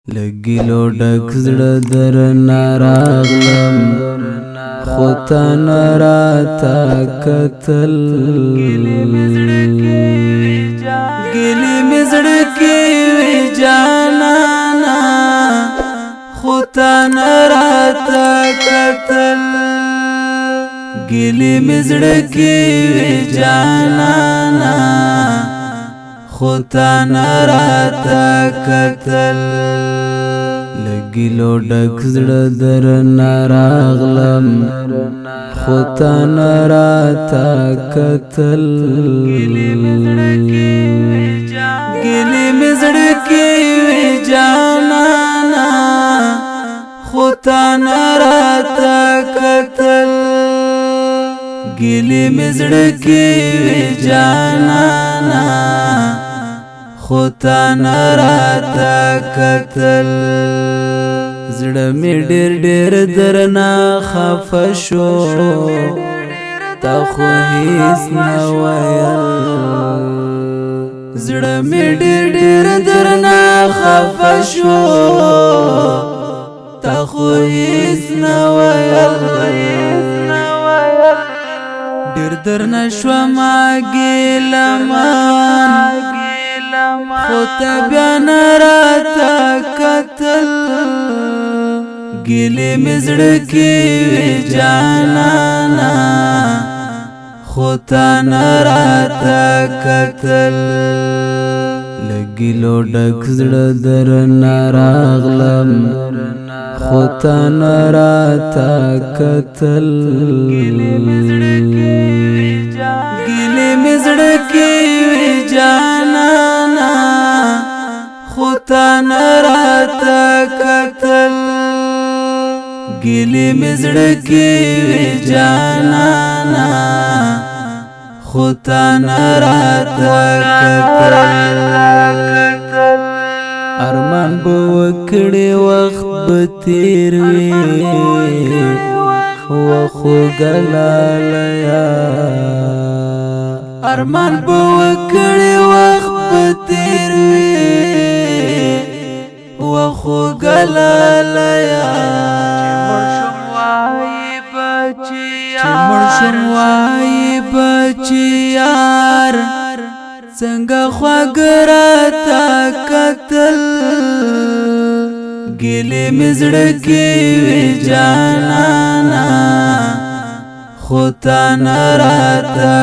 لګیلو ډک زړه درنه راغلم خو تا نه راته کتل ګیلې مې زړه کې وې جانانه خو تا نه راته کتل ګیلې مې زړه کې وې جانانه خو تا نه راته کتل لګیلو ډک زړه درنه راغلم خو تا نه راته کتل ګیلې مې زړه کې وې جانانه خو تا نه راته کتل ګیلې مې زړه کې وې جانانه خو تا نه راته کتل زړه مې ډېر ډېر درنه خفه شو تا خو هیڅ نه ویل زړه مې ډېر ډېر درنه خفه شو تا خو هیڅ نه ویل ډېر درنه شومه ګیله‌من خو تا بیا نه راته کتل ګیلې مې زړه کې وې جانانه خو تا نه راته کتل لګیلو ډک زړه درنه راغلم خو تا نه راته کتل ګیلې مې زړه کې وې جانانه خو تا نه راته کتل ګیلې مې زړه کې وې جانانه خو تا نه راته کتل ارمان به وکړې وخت به تیر وي وخوږه لالیا ارمان به وکړې وخت به تیر وي وخوږه لالیا چې مړ شم وایې بچیار څنګه خواږه راته کتل ګیلې مې زړه کې وې جانانه خو تا نه راته